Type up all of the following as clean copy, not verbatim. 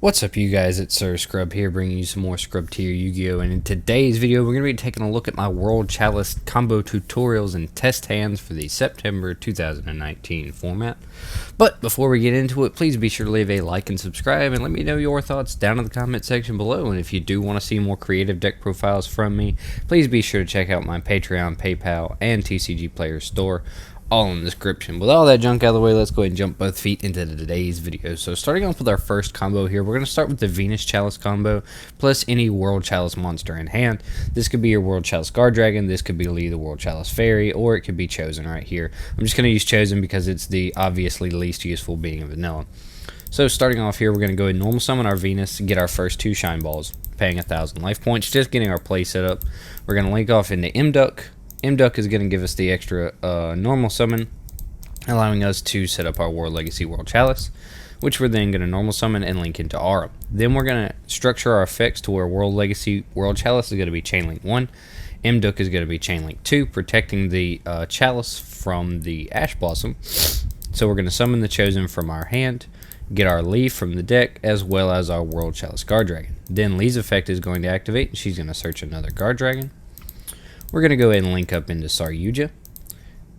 What's up, you guys? It's Sir Scrub here, bringing you some more Scrub Tier Yu-Gi-Oh! And in today's video, we're going to be taking a look at my World Chalice combo tutorials and test hands for the September 2019 format. But before we get into it, please be sure to leave a like and subscribe, and let me know your thoughts down in the comment section below. And if you do want to see more creative deck profiles from me, please be sure to check out my Patreon, PayPal, and TCG Player store, all in the description. With all that junk out of the way, let's go ahead and jump both feet into today's video. So starting off with our first combo here, we're going to start with the Venus Chalice combo, plus any World Chalice monster in hand. This could be your World Chalice Guard Dragon, this could be Lee the World Chalice Fairy, or it could be Chosen right here. I'm just going to use Chosen because it's the obviously least useful being of vanilla. So starting off here, we're going to go ahead and normal summon our Venus and get our first two Shine Balls, paying 1,000 life points, just getting our play set up. We're going to link off into M-Duck. M-Duck is going to give us the extra normal summon, allowing us to set up our World Legacy World Chalice, which we're then going to normal summon and link into Aura. Then we're going to structure our effects to where World Legacy World Chalice is going to be Chain Link 1, M-Duck is going to be Chain Link 2, protecting the Chalice from the Ash Blossom. So we're going to summon the Chosen from our hand, get our Lee from the deck, as well as our World Chalice Guard Dragon. Then Lee's effect is going to activate, and she's going to search another Guard Dragon. We're going to go ahead and link up into Saryuja,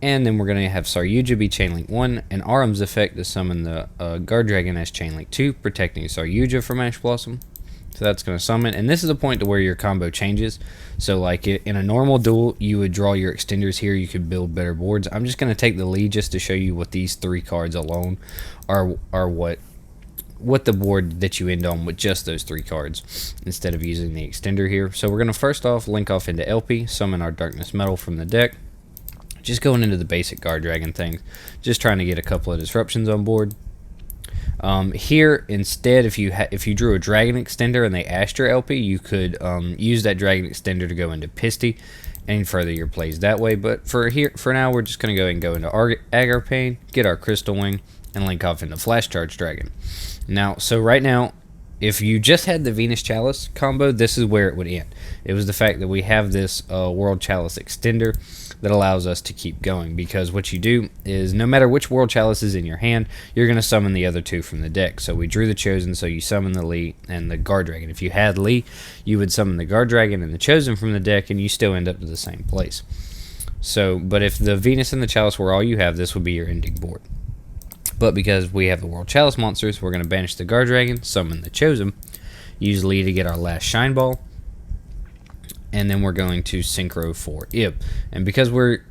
and then we're going to have Saryuja be Chain Link 1, and Aram's effect to summon the Guard Dragon as Chain Link 2, protecting Saryuja from Ash Blossom. So that's going to summon, and this is a point to where your combo changes. So like in a normal duel, you would draw your extenders here, you could build better boards. I'm just going to take the lead just to show you what these three cards alone are what the board that you end on with just those three cards instead of using the extender here. So we're going to first off link off into LP, summon our Darkness Metal from the deck, just going into the basic Guard Dragon things, just trying to get a couple of disruptions on board. Here instead, if you drew a Dragon Extender and they asked your LP, you could use that Dragon Extender to go into Pisty and further your plays that way. But for now, we're just going to go ahead and go into Agarpain, get our Crystal Wing, and link off into Flash Charge Dragon. Now, so right now, if you just had the Venus Chalice combo, this is where it would end. It was the fact that we have this World Chalice extender that allows us to keep going, because what you do is no matter which World Chalice is in your hand, you're going to summon the other two from the deck. So we drew the Chosen, so you summon the Lee and the Guard Dragon. If you had Lee, you would summon the Guard Dragon and the Chosen from the deck, and you still end up to the same place. So, but if the Venus and the Chalice were all you have, this would be your ending board. But because we have the World Chalice monsters, we're going to banish the Guard Dragon, summon the Chosen, use Lee to get our last Shine Ball, and then we're going to Synchro for Ib. And because we're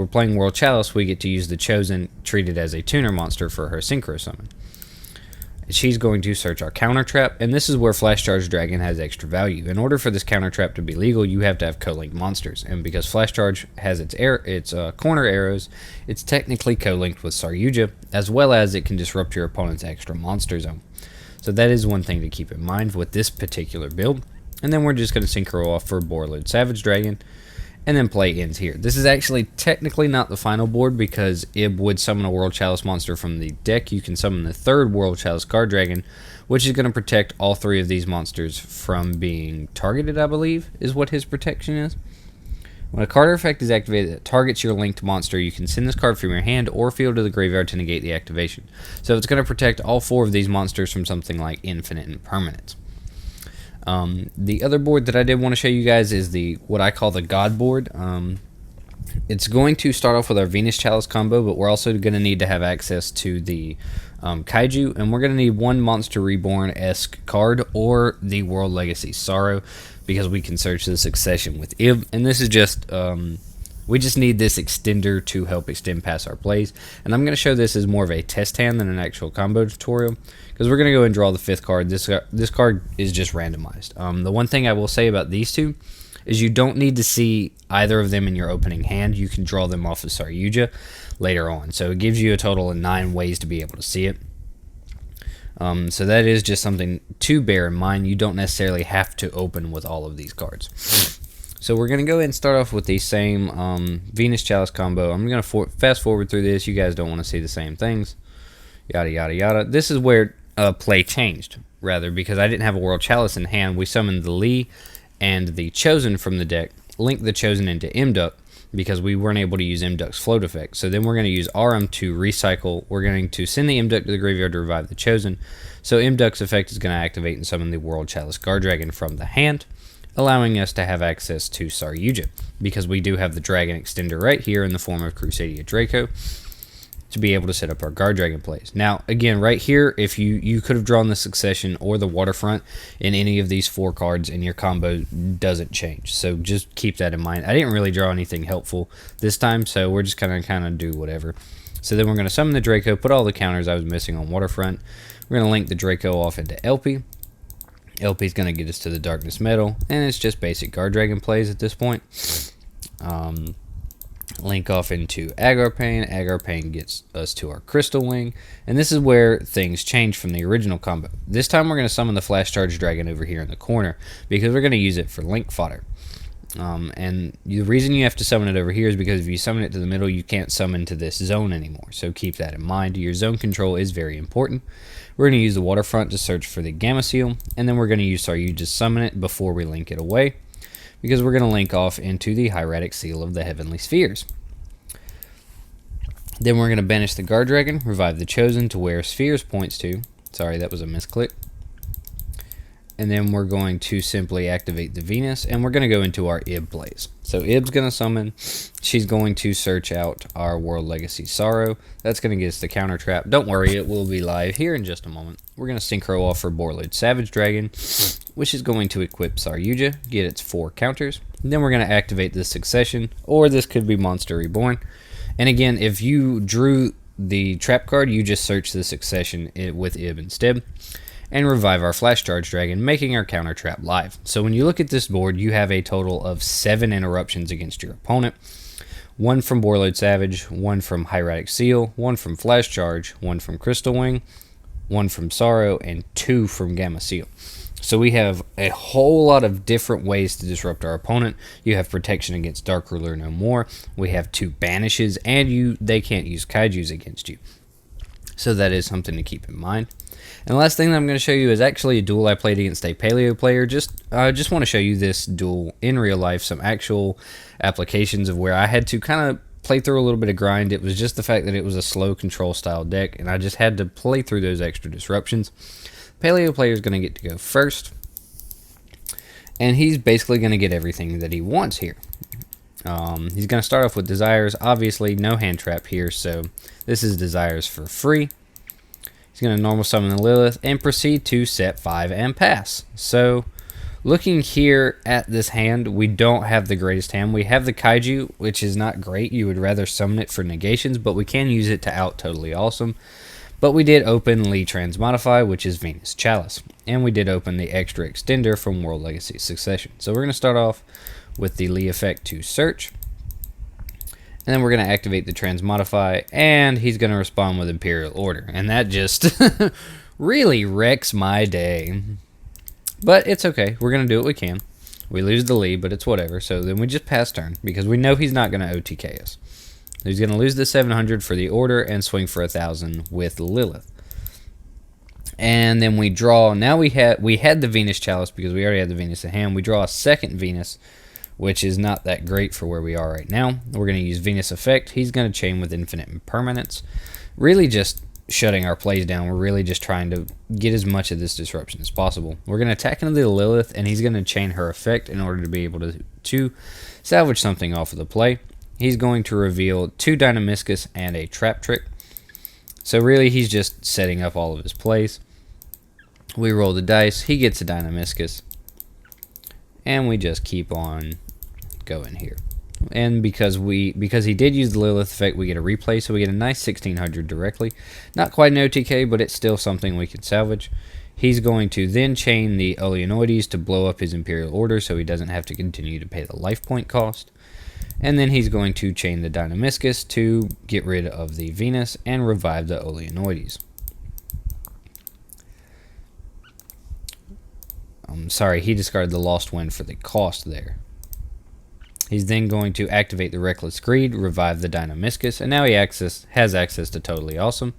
playing World Chalice, we get to use the Chosen treated as a tuner monster for her Synchro summon. She's going to search our Counter Trap, and this is where Flash Charge Dragon has extra value. In order for this Counter Trap to be legal, you have to have co-linked monsters, and because Flash Charge has its corner arrows, it's technically co-linked with Saryuja, as well as it can disrupt your opponent's extra monster zone. So that is one thing to keep in mind with this particular build. And then we're just going to synchro off for Borreload Savage Dragon, and then play ends here. This is actually technically not the final board, because Ib would summon a World Chalice monster from the deck. You can summon the third World Chalice Guard Dragon, which is going to protect all three of these monsters from being targeted, I believe, is what his protection is. When a card effect is activated that targets your linked monster, you can send this card from your hand or field to the graveyard to negate the activation. So it's going to protect all four of these monsters from something like infinite impermanence. The other board that I did want to show you guys is what I call the God board. It's going to start off with our Venus Chalice combo, but we're also going to need to have access to the Kaiju, and we're going to need one Monster Reborn-esque card or the World Legacy Sorrow, because we can search the Succession with Ib, and this is just we just need this extender to help extend past our plays. And I'm going to show this as more of a test hand than an actual combo tutorial, because we're going to go and draw the fifth card. This card is just randomized. The one thing I will say about these two is you don't need to see either of them in your opening hand. You can draw them off of Saryuja later on. So it gives you a total of 9 ways to be able to see it. So that is just something to bear in mind. You don't necessarily have to open with all of these cards. So we're going to go ahead and start off with the same Venus Chalice combo. I'm going to fast forward through this. You guys don't want to see the same things. Yada, yada, yada. This is where play changed, rather, because I didn't have a World Chalice in hand. We summoned the Lee and the Chosen from the deck, linked the Chosen into M-Duck, because we weren't able to use Imduck's float effect. So then we're going to use Arum to recycle. We're going to send the Imduck to the graveyard to revive the Chosen. So Imduck's effect is going to activate and summon the World Chalice Guard Dragon from the hand, allowing us to have access to Saryuja, because we do have the Dragon Extender right here in the form of Crusadia Draco to be able to set up our Guard Dragon plays. Now, again, right here, if you could have drawn the Succession or the Waterfront in any of these 4 cards, and your combo doesn't change. So just keep that in mind. I didn't really draw anything helpful this time, so we're just going to kind of do whatever. So then we're going to summon the Draco, put all the counters I was missing on Waterfront. We're going to link the Draco off into LP. LP is going to get us to the Darkness Metal, and it's just basic Guard Dragon plays at this point. Link off into Agarpain. Agarpain gets us to our Crystal Wing, and this is where things change from the original combo. This time we're going to summon the Flash Charge Dragon over here in the corner, because we're going to use it for Link fodder. And the reason you have to summon it over here is because if you summon it to the middle, you can't summon to this zone anymore. So keep that in mind. Your zone control is very important. We're going to use the Waterfront to search for the Gamma Seal, and then we're going to use Saryuja to summon it before we link it away, because we're going to link off into the Hieratic Seal of the Heavenly Spheres. Then we're going to banish the Guard Dragon, revive the Chosen to where Spheres points to. Sorry, that was a misclick. And then we're going to simply activate the Venus, and we're going to go into our Ib plays. So Ib's going to summon. She's going to search out our World Legacy Sorrow. That's going to get us the counter trap. Don't worry, it will be live here in just a moment. We're going to synchro off for Borreload Savage Dragon, which is going to equip Saryuja, get its 4 counters. And then we're going to activate the Succession, or this could be Monster Reborn. And again, if you drew the trap card, you just search the Succession with Ib instead, and revive our Flash Charge Dragon, making our counter trap live. So when you look at this board, you have a total of 7 interruptions against your opponent. 1 from Borreload Savage, 1 from Hieratic Seal, 1 from Flash Charge, 1 from Crystal Wing, 1 from Sorrow, and 2 from Gamma Seal. So we have a whole lot of different ways to disrupt our opponent. You have protection against Dark Ruler no more. We have 2 banishes, and they can't use Kaijus against you. So that is something to keep in mind. And the last thing that I'm going to show you is actually a duel I played against a Paleo player. I just want to show you this duel in real life, some actual applications of where I had to kind of play through a little bit of grind. It was just the fact that it was a slow control style deck, and I just had to play through those extra disruptions. Paleo player is going to get to go first, and he's basically going to get everything that he wants here. He's going to start off with Desires. Obviously, no hand trap here, so this is Desires for free. He's going to normal summon the Lilith and proceed to set 5 and pass. So, looking here at this hand, we don't have the greatest hand. We have the Kaiju, which is not great. You would rather summon it for negations, but we can use it to out Totally Awesome. But we did open Lee Transmodify, which is Venus Chalice. And we did open the extra extender from World Legacy Succession. So we're going to start off with the Lee effect to search. And then we're going to activate the Transmodify, and he's going to respond with Imperial Order. And that just really wrecks my day. But it's okay. We're going to do what we can. We lose the Lee, but it's whatever. So then we just pass turn, because we know he's not going to OTK us. He's going to lose the 700 for the Order and swing for 1,000 with Lilith. And then we draw. Now we had the Venus Chalice because we already had the Venus in hand. We draw a second Venus, which is not that great for where we are right now. We're going to use Venus Effect. He's going to chain with Infinite Impermanence. Really just shutting our plays down. We're really just trying to get as much of this disruption as possible. We're going to attack into the Lilith, and he's going to chain her effect in order to be able to salvage something off of the play. He's going to reveal 2 Dynamiscus and a Trap Trick. So really, he's just setting up all of his plays. We roll the dice. He gets a Dynamiscus. And we just keep on going here. And because he did use the Lilith effect, we get a replay. So we get a nice 1,600 directly. Not quite an OTK, but it's still something we can salvage. He's going to then chain the Oleanoides to blow up his Imperial Order so he doesn't have to continue to pay the life point cost. And then he's going to chain the Dynamiscus to get rid of the Venus and revive the Oleanoides. Sorry, he discarded the Lost Wind for the cost there. He's then going to activate the Reckless Greed, revive the Dynamiscus, and now he has access to Totally Awesome.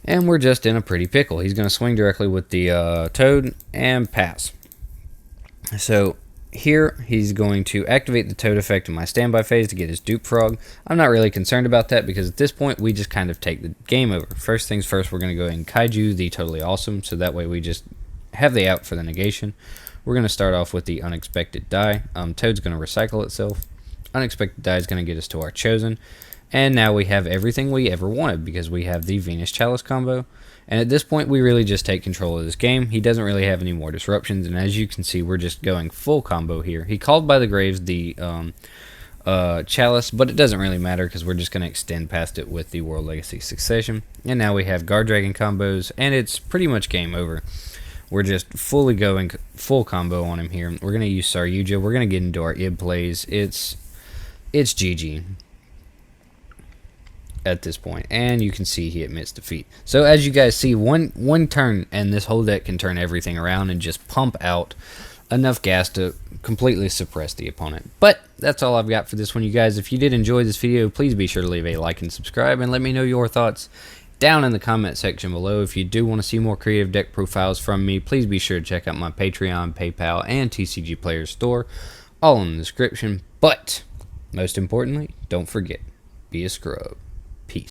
And we're just in a pretty pickle. He's going to swing directly with the Toad and pass. So here, he's going to activate the Toad effect in my standby phase to get his dupe frog. I'm not really concerned about that because at this point, we just kind of take the game over. First things first, we're going to go ahead and Kaiju the Totally Awesome, so that way we just have the out for the negation. We're going to start off with the Unexpected Die. Toad's going to recycle itself. Unexpected Die is going to get us to our Chosen. And now we have everything we ever wanted because we have the Venus Chalice combo. And at this point, we really just take control of this game. He doesn't really have any more disruptions, and as you can see, we're just going full combo here. He called by the graves the Chalice, but it doesn't really matter because we're just going to extend past it with the World Legacy Succession. And now we have Guard Dragon combos, and it's pretty much game over. We're just fully going full combo on him here. We're going to use Saryuja. We're going to get into our Ib plays. It's GG. At this point, and you can see he admits defeat. So as you guys see, one turn and this whole deck can turn everything around and just pump out enough gas to completely suppress the opponent. But that's all I've got for this one, you guys. If you did enjoy this video, please be sure to leave a like and subscribe, and let me know your thoughts down in the comment section below. If you do want to see more creative deck profiles from me, please be sure to check out my Patreon, PayPal, and TCG Player store, all in the description. But most importantly, don't forget, be a scrub.